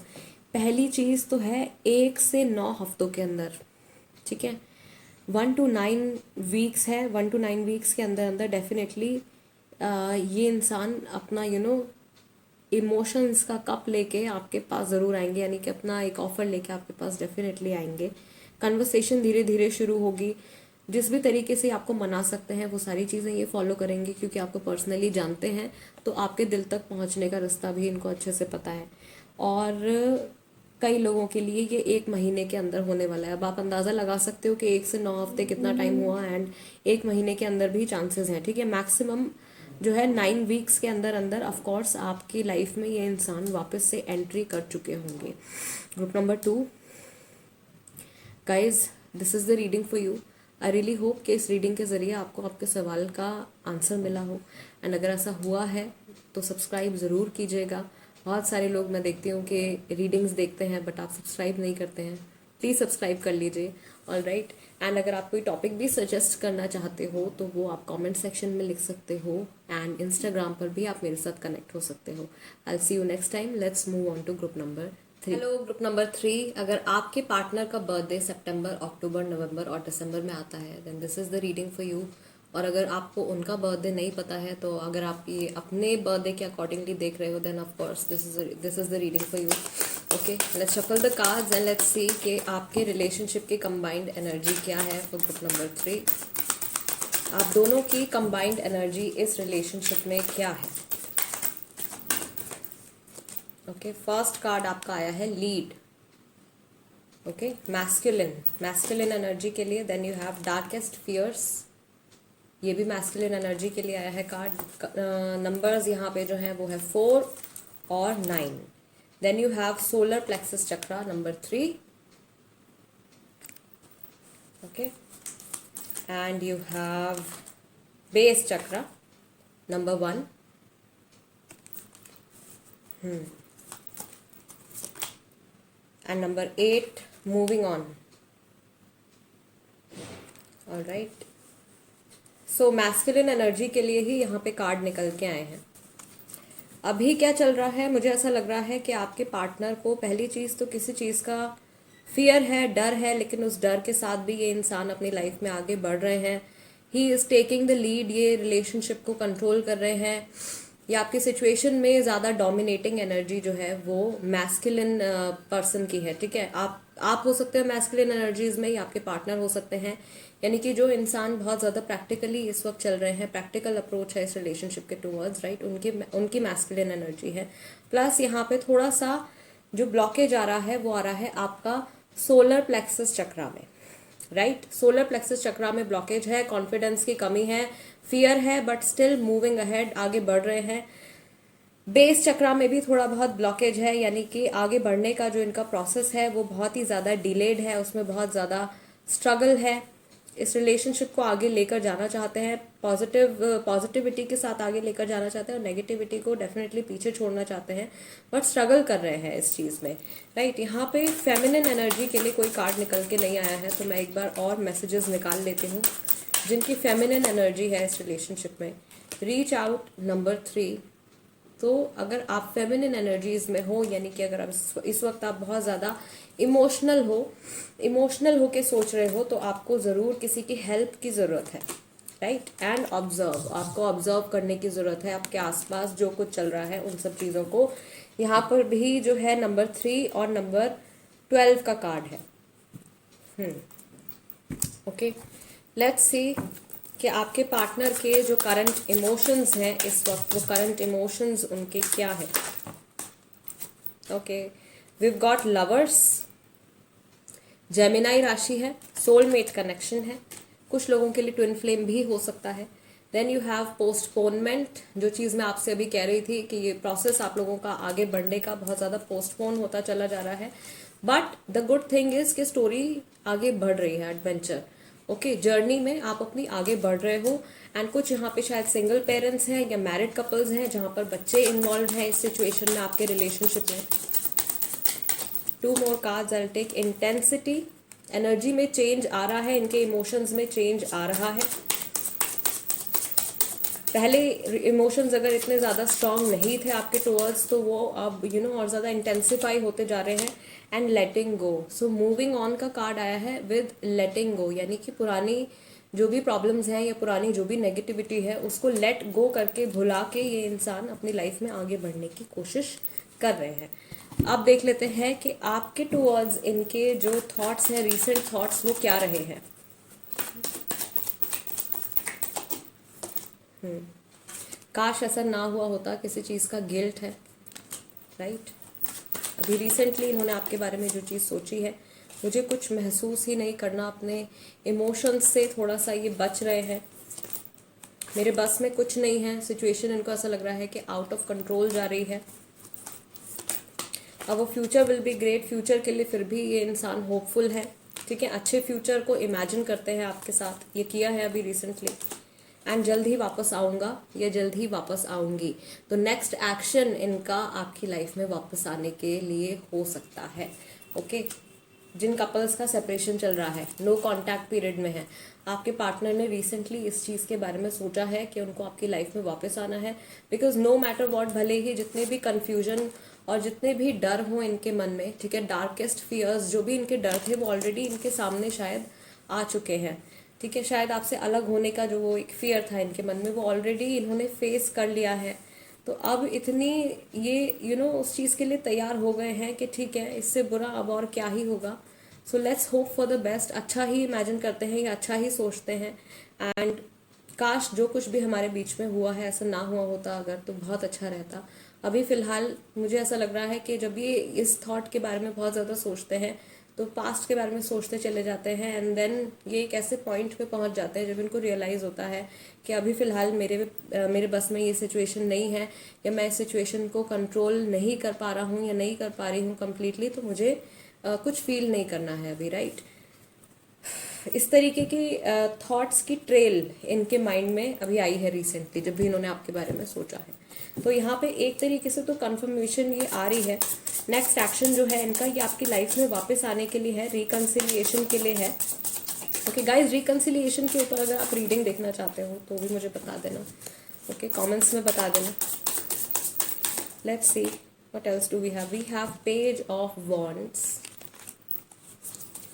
पहली चीज़ तो है 1 से 9 हफ्तों के अंदर, ठीक है, 1 to 9 वीक्स है। 1 to 9 वीक्स के अंदर अंदर डेफिनेटली ये इंसान अपना इमोशंस का कप लेके आपके पास ज़रूर आएंगे, यानी कि अपना एक ऑफर लेके आपके पास डेफिनेटली आएंगे। कन्वर्सेशन धीरे धीरे शुरू होगी, जिस भी तरीके से आपको मना सकते हैं वो सारी चीज़ें ये फॉलो करेंगे, क्योंकि आपको पर्सनली जानते हैं तो आपके दिल तक पहुंचने का रास्ता भी इनको अच्छे से पता है। और कई लोगों के लिए ये 1 महीने के अंदर होने वाला है। अब आप अंदाज़ा लगा सकते हो कि 1 से 9 हफ्ते कितना टाइम हुआ, एंड 1 महीने के अंदर भी चांसेस हैं। ठीक है, मैक्सिमम जो है 9 वीक्स के अंदर अंदर ऑफकोर्स आपकी लाइफ में ये इंसान वापस से एंट्री कर चुके होंगे। Group number 2, guys this is the reading for you. I really hope कि इस रीडिंग के ज़रिए आपको आपके सवाल का आंसर मिला हो, एंड अगर ऐसा हुआ है तो सब्सक्राइब ज़रूर कीजिएगा। बहुत सारे लोग मैं देखती हूँ कि रीडिंग्स देखते हैं बट आप सब्सक्राइब नहीं करते हैं, प्लीज़ सब्सक्राइब कर लीजिए। ऑल राइट, एंड अगर आप कोई टॉपिक भी सजेस्ट करना चाहते हो तो वो आप कमेंट सेक्शन में लिख सकते हो, एंड इंस्टाग्राम पर भी आप मेरे साथ कनेक्ट हो सकते हो। I see you next time. Let's move on to group number 3। Hello group number 3, अगर आपके पार्टनर का बर्थडे सितंबर, अक्टूबर, नवंबर और दिसंबर में आता है then this is the reading for you. और अगर आपको उनका बर्थडे नहीं पता है, तो अगर आप ये अपने बर्थडे के अकॉर्डिंगली देख रहे हो then of course this is the reading for you. Okay, let's shuffle the cards and let's see कि आपके रिलेशनशिप की कंबाइंड एनर्जी क्या है फॉर ग्रुप नंबर 3। आप दोनों की कंबाइंड एनर्जी इस रिलेशनशिप में क्या है। ओके, फर्स्ट कार्ड आपका आया है लीड। ओके, मैस्कुलिन एनर्जी के लिए। Then you have darkest fears, ये भी मैस्कुलिन एनर्जी के लिए आया है कार्ड। नंबर्स यहाँ पे जो है वो है 4 और 9। Then you have solar plexus chakra number 3। Okay, and you have base chakra number 1। And number 8 moving on. All right, so masculine energy के लिए ही यहाँ पे कार्ड निकल के आए हैं। अभी क्या चल रहा है, मुझे ऐसा लग रहा है कि आपके पार्टनर को पहली चीज़ तो किसी चीज़ का फियर है, डर है, लेकिन उस डर के साथ भी ये इंसान अपनी लाइफ में आगे बढ़ रहे हैं। He is taking the lead, ये रिलेशनशिप को कंट्रोल कर रहे हैं। या आपकी सिचुएशन में ज़्यादा डोमिनेटिंग एनर्जी जो है वो मैस्कुलिन पर्सन की है। ठीक है, आप हो सकते हो मैस्कुलिन एनर्जीज में, या आपके पार्टनर हो सकते हैं। यानी कि जो इंसान बहुत ज़्यादा प्रैक्टिकली इस वक्त चल रहे हैं, प्रैक्टिकल अप्रोच है इस रिलेशनशिप के टूवर्ड्स, राइट, उनकी मैस्कुलिन एनर्जी है। प्लस यहाँ पे थोड़ा सा जो ब्लॉकेज आ रहा है वो आ रहा है आपका सोलर प्लेक्सस चक्रा में, राइट। सोलर प्लेक्सस चक्रा में ब्लॉकेज है, कॉन्फिडेंस की कमी है, फियर है, बट स्टिल मूविंग अहेड, आगे बढ़ रहे हैं। बेस चक्रा में भी थोड़ा बहुत ब्लॉकेज है, यानी कि आगे बढ़ने का जो इनका प्रोसेस है वो बहुत ही ज़्यादा डिलेड है, उसमें बहुत ज़्यादा स्ट्रगल है। इस रिलेशनशिप को आगे लेकर जाना चाहते हैं, पॉजिटिविटी के साथ आगे लेकर जाना चाहते हैं और नेगेटिविटी को डेफिनेटली पीछे छोड़ना चाहते हैं, बट स्ट्रगल कर रहे हैं इस चीज़ में, राइट। यहाँ पे फेमिनिन एनर्जी के लिए कोई कार्ड निकल के नहीं आया है, तो मैं एक बार और मैसेजेस निकाल लेती हूँ जिनकी फेमिनिन एनर्जी है इस रिलेशनशिप में। Reach out number 3। तो अगर आप फेमिनिन एनर्जीज में हो, यानी कि अगर आप इस वक्त आप बहुत ज़्यादा इमोशनल हो के सोच रहे हो, तो आपको ज़रूर किसी की हेल्प की ज़रूरत है, राइट। एंड ऑब्जर्व, आपको ऑब्जर्व करने की ज़रूरत है आपके आसपास जो कुछ चल रहा है उन सब चीज़ों को। यहाँ पर भी जो है नंबर 3 और नंबर 12 का कार्ड है। ओके, लेट्स सी कि आपके पार्टनर के जो करंट इमोशंस हैं इस वक्त, वो करंट इमोशंस उनके क्या है। Okay, we got lovers, Gemini राशि है, सोलमेट कनेक्शन है, कुछ लोगों के लिए ट्विन फ्लेम भी हो सकता है। देन यू हैव पोस्टपोनमेंट, जो चीज़ मैं आपसे अभी कह रही थी कि ये प्रोसेस आप लोगों का आगे बढ़ने का बहुत ज़्यादा पोस्टपोन होता चला जा रहा है, but the good thing is कि स्टोरी आगे बढ़ रही है, एडवेंचर। ओके, जर्नी में आप अपनी आगे बढ़ रहे हो। एंड कुछ यहाँ पे शायद सिंगल पेरेंट्स हैं या मैरिड कपल्स हैं जहाँ पर बच्चे इन्वॉल्व हैं इस सिचुएशन में, आपके रिलेशनशिप में। 2 more cards I will take. Intensity, energy में चेंज आ रहा है, इनके इमोशंस में चेंज आ रहा है। पहले इमोशंस अगर इतने ज़्यादा स्ट्रांग नहीं थे आपके टुवर्ड्स, तो वो अब और ज़्यादा इंटेंसिफाई होते जा रहे हैं। And letting go, so moving on का कार्ड आया है विद लेटिंग गो, यानी कि पुरानी जो भी प्रॉब्लम्स हैं या पुरानी जो भी नेगेटिविटी है उसको लेट गो करके, भुला के ये इंसान अपनी लाइफ में आगे बढ़ने की कोशिश कर रहे हैं। अब देख लेते हैं कि आपके टुवर्ड्स इनके जो थॉट्स हैं, रीसेंट थॉट्स, वो क्या रहे हैं। काश ऐसा ना हुआ होता, किसी चीज़ का गिल्ट है, राइट। अभी रिसेंटली इन्होंने आपके बारे में जो चीज़ सोची है, मुझे कुछ महसूस ही नहीं करना, अपने इमोशंस से थोड़ा सा ये बच रहे हैं, मेरे बस में कुछ नहीं है। सिचुएशन इनको ऐसा लग रहा है कि आउट ऑफ कंट्रोल जा रही है। अब वो future will be great, future के लिए फिर भी ये इंसान होपफुल है, ठीक है। अच्छे फ्यूचर को इमेजिन करते हैं आपके साथ, ये किया है अभी रिसेंटली। एंड जल्द ही वापस आऊँगा या जल्द ही वापस आऊँगी, तो नेक्स्ट एक्शन इनका आपकी लाइफ में वापस आने के लिए हो सकता है। ओके, जिन कपल्स का सेपरेशन चल रहा है, नो कॉन्टैक्ट पीरियड में है, आपके पार्टनर ने रिसेंटली इस चीज़ के बारे में सोचा है कि उनको आपकी लाइफ में वापस आना है। बिकॉज नो मैटर वॉट, भले ही जितने भी कन्फ्यूजन और जितने भी डर हों इनके मन में, ठीक है, डार्केस्ट फियर्स जो भी इनके डर थे वो ऑलरेडी इनके सामने शायद आ चुके हैं, ठीक है। शायद आपसे अलग होने का जो वो एक फियर था इनके मन में, वो ऑलरेडी इन्होंने फेस कर लिया है। तो अब इतनी ये उस चीज़ के लिए तैयार हो गए हैं कि ठीक है, इससे बुरा अब और क्या ही होगा। So let's hope for the best, अच्छा ही इमेजिन करते हैं या अच्छा ही सोचते हैं। एंड काश जो कुछ भी हमारे बीच में हुआ है ऐसा ना हुआ होता अगर, तो बहुत अच्छा रहता। अभी फ़िलहाल मुझे ऐसा लग रहा है कि जब ये इस थॉट के बारे में बहुत ज़्यादा सोचते हैं तो पास्ट के बारे में सोचते चले जाते हैं, एंड देन ये एक ऐसे पॉइंट पे पहुंच जाते हैं जब इनको रियलाइज़ होता है कि अभी फ़िलहाल मेरे बस में ये सिचुएशन नहीं है, या मैं इस सिचुएशन को कंट्रोल नहीं कर पा रहा हूँ या नहीं कर पा रही हूँ कम्प्लीटली, तो मुझे कुछ फील नहीं करना है अभी, राइट। इस तरीके की थॉट्स की ट्रेल इनके माइंड में अभी आई है रिसेंटली, जब भी इन्होंने आपके बारे में सोचा है। तो यहाँ पे एक तरीके से तो कंफर्मेशन ये आ रही है। नेक्स्ट एक्शन जो है इनका, ये आपकी लाइफ में वापस आने के लिए है, रिकन्सिलिएशन के लिए है। ओके गाइज, रिकन्सिलिएशन के ऊपर अगर आप रीडिंग देखना चाहते हो तो भी मुझे बता देना, ओके, कमेंट्स में बता देना। Let's see what else do we have page of wands,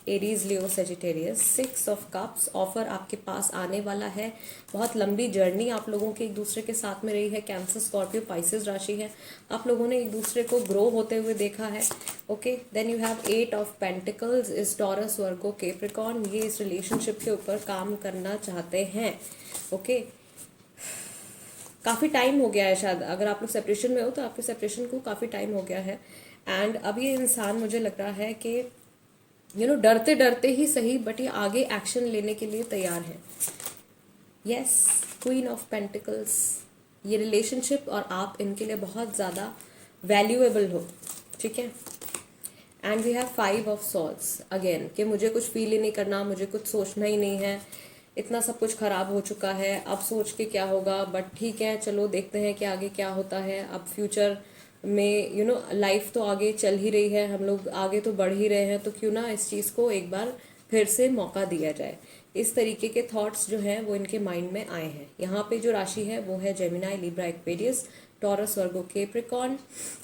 Aries, Leo, Sagittarius, 6 of cups. Offer आपके पास आने वाला है, बहुत लंबी जर्नी आप लोगों के एक दूसरे के साथ में रही है। कैंसर, स्कॉर्पियो, पाइसेस राशि है, आप लोगों ने एक दूसरे को ग्रो होते हुए देखा है। Okay, then you have 8 of pentacles, इस टॉरस, वर्गो, कैप्रिकॉर्न, ये इस रिलेशनशिप के ऊपर काम करना चाहते हैं। ओके, काफ़ी टाइम हो गया है, शायद अगर आप लोग सेपरेशन में हो तो आपके सेपरेशन को काफ़ी टाइम हो गया है। एंड अब ये इंसान मुझे लग रहा है कि डरते डरते ही सही, बट ये आगे एक्शन लेने के लिए तैयार है। यस, क्वीन ऑफ पेंटिकल्स, ये रिलेशनशिप और आप इनके लिए बहुत ज़्यादा वैल्यूएबल हो, ठीक है। And we have 5 of swords again, कि मुझे कुछ फील ही नहीं करना, मुझे कुछ सोचना ही नहीं है, इतना सब कुछ खराब हो चुका है, अब सोच के क्या होगा, बट ठीक है चलो देखते हैं कि आगे क्या होता है। अब फ्यूचर में लाइफ तो आगे चल ही रही है, हम लोग आगे तो बढ़ ही रहे हैं, तो क्यों ना इस चीज़ को एक बार फिर से मौका दिया जाए। इस तरीके के थॉट्स जो हैं वो इनके माइंड में आए हैं। यहाँ पे जो राशि है वो है Gemini, Libra, Aquarius, Taurus, Virgo, Capricorn.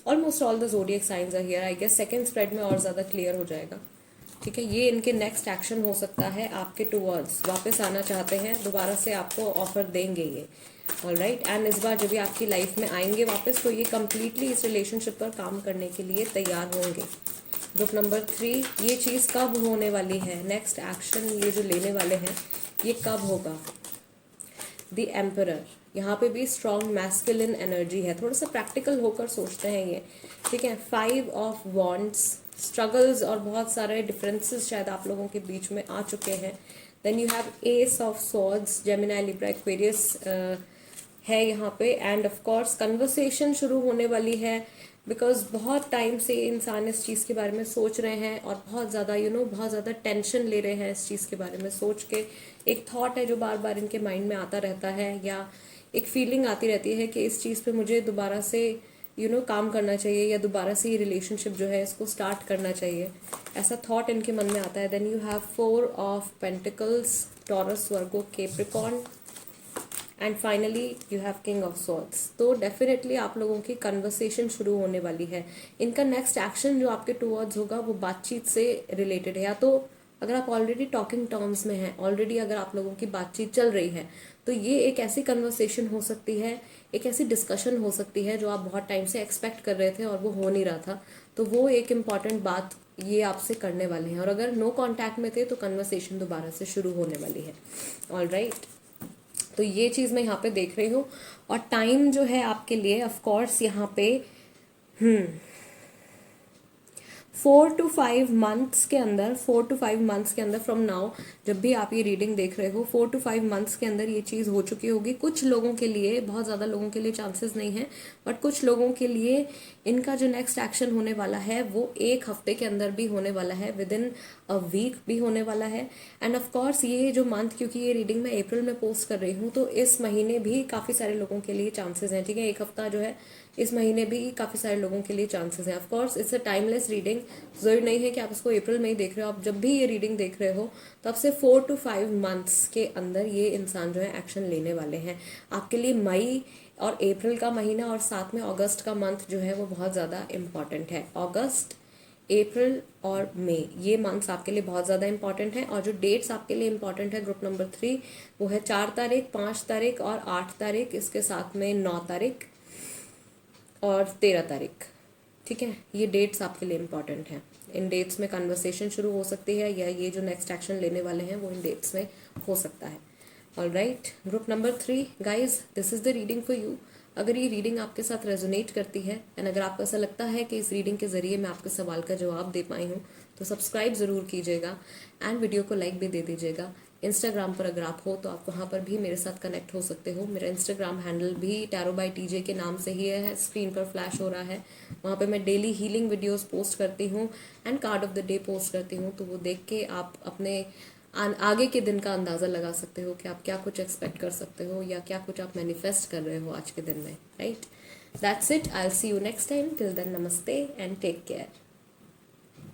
Almost all the zodiac signs are here. I guess second spread में और ज़्यादा क्लियर हो जाएगा। ठीक है, ये इनके नेक्स्ट एक्शन हो सकता है आपके टूवर्ड्स। वापस आना चाहते हैं, दोबारा से आपको ऑफर देंगे ये। ऑल राइट, एंड इस बार जब भी आपकी लाइफ में आएंगे वापस, तो ये कम्प्लीटली इस रिलेशनशिप पर काम करने के लिए तैयार होंगे। ग्रुप नंबर 3, ये चीज़ कब होने वाली है, नेक्स्ट एक्शन ये जो लेने वाले हैं ये कब होगा। द एम्परर, यहाँ पे भी स्ट्रॉन्ग मैस्कुलिन एनर्जी है, थोड़ा सा प्रैक्टिकल होकर सोचते हैं ये। ठीक है, 5 ऑफ वॉन्ड्स, स्ट्रगल्स और बहुत सारे डिफरेंसेस शायद आप लोगों के बीच में आ चुके हैं। Then you have ace of swords, Gemini, Libra, Aquarius है यहाँ पे। एंड ऑफ कोर्स कन्वर्सेशन शुरू होने वाली है, बिकॉज बहुत टाइम से इंसान इस चीज़ के बारे में सोच रहे हैं और बहुत ज़्यादा बहुत ज़्यादा टेंशन ले रहे हैं इस चीज़ के बारे में सोच के। एक थॉट है जो बार बार इनके माइंड में आता रहता है, या एक फीलिंग आती रहती है कि इस चीज़ पे मुझे दोबारा से काम करना चाहिए, या दोबारा से ये रिलेशनशिप जो है इसको स्टार्ट करना चाहिए, ऐसा थॉट इनके मन में आता है। Then you have 4 of pentacles, Taurus, Virgo, Capricorn, and finally you have king of swords. तो डेफिनेटली आप लोगों की कन्वर्सेशन शुरू होने वाली है। इनका नेक्स्ट एक्शन जो आपके टूवर्ड्स होगा वो बातचीत से रिलेटेड है, या तो अगर आप ऑलरेडी टॉकिंग टर्म्स में हैं, ऑलरेडी अगर आप लोगों की बातचीत चल रही है, तो ये एक ऐसी कन्वर्सेशन हो सकती है, एक ऐसी डिस्कशन हो सकती है जो आप बहुत टाइम से एक्सपेक्ट कर रहे थे और वो हो नहीं रहा था, तो वो एक इम्पॉर्टेंट बात ये आपसे करने वाले हैं। और अगर नो कॉन्टैक्ट में थे तो कन्वर्सेशन दोबारा से शुरू होने वाली है। ऑल राइट, तो ये चीज़ मैं यहाँ पे देख रही हूँ। और टाइम जो है आपके लिए ऑफ कोर्स यहाँ पे 4 to 5 मंथ्स के अंदर, 4 to 5 मंथ्स के अंदर फ्रॉम नाउ, जब भी आप ये रीडिंग देख रहे हो, 4 to 5 मंथ्स के अंदर ये चीज़ हो चुकी होगी। कुछ लोगों के लिए, बहुत ज़्यादा लोगों के लिए चांसेस नहीं है, बट कुछ लोगों के लिए इनका जो नेक्स्ट एक्शन होने वाला है वो 1 हफ्ते के अंदर भी होने वाला है, विद इन अ वीक भी होने वाला है। एंड ऑफ कोर्स ये जो मंथ, क्योंकि ये रीडिंग मैं अप्रैल में पोस्ट कर रही हूँ, तो इस महीने भी काफ़ी सारे लोगों के लिए चांसेस हैं। ठीक है, 1 हफ्ता जो है इस महीने भी काफ़ी सारे लोगों के लिए चांसेस हैं। Of course it's a timeless reading, जरूरी नहीं है कि आप इसको अप्रैल में ही देख रहे हो। आप जब भी ये रीडिंग देख रहे हो तब से 4 to 5 मंथ्स के अंदर ये इंसान जो है एक्शन लेने वाले हैं। आपके लिए मई और अप्रैल का महीना और साथ में अगस्त का मंथ जो है वो बहुत ज़्यादा इम्पॉर्टेंट है। अगस्त, अप्रैल और मई, ये मंथ्स आपके लिए बहुत ज़्यादा इंपॉर्टेंट है। और जो डेट्स आपके लिए इंपॉर्टेंट है ग्रुप नंबर 3, वो है 4 तारीख, 5 तारीख और 8 तारीख, इसके साथ में 9 तारीख और 13 तारीख। ठीक है, ये डेट्स आपके लिए इंपॉर्टेंट हैं। इन डेट्स में कन्वर्सेशन शुरू हो सकती है, या ये जो नेक्स्ट एक्शन लेने वाले हैं वो इन डेट्स में हो सकता है। All right, group number 3 guys, this is the reading for you. अगर ये रीडिंग आपके साथ रेजोनेट करती है, एंड अगर आपको ऐसा लगता है कि इस रीडिंग के ज़रिए मैं आपके सवाल का जवाब दे पाई हूँ, तो सब्सक्राइब ज़रूर कीजिएगा एंड वीडियो को लाइक भी दे दीजिएगा। इंस्टाग्राम पर अगर आप हो तो आप वहाँ पर भी मेरे साथ कनेक्ट हो सकते हो। मेरा इंस्टाग्राम हैंडल भी टैरो बाय टीजे के नाम से ही है, स्क्रीन पर फ्लैश हो रहा है। वहाँ पे मैं डेली हीलिंग वीडियोस पोस्ट करती हूँ and card of the day post करती हूँ, तो वो देख के आप अपने आगे के दिन का अंदाज़ा लगा सकते हो कि आप क्या कुछ एक्सपेक्ट कर सकते हो, या क्या कुछ आप मैनिफेस्ट कर रहे हो आज के दिन में। Right, that's it, I will see you next time. Till then, नमस्ते एंड टेक केयर।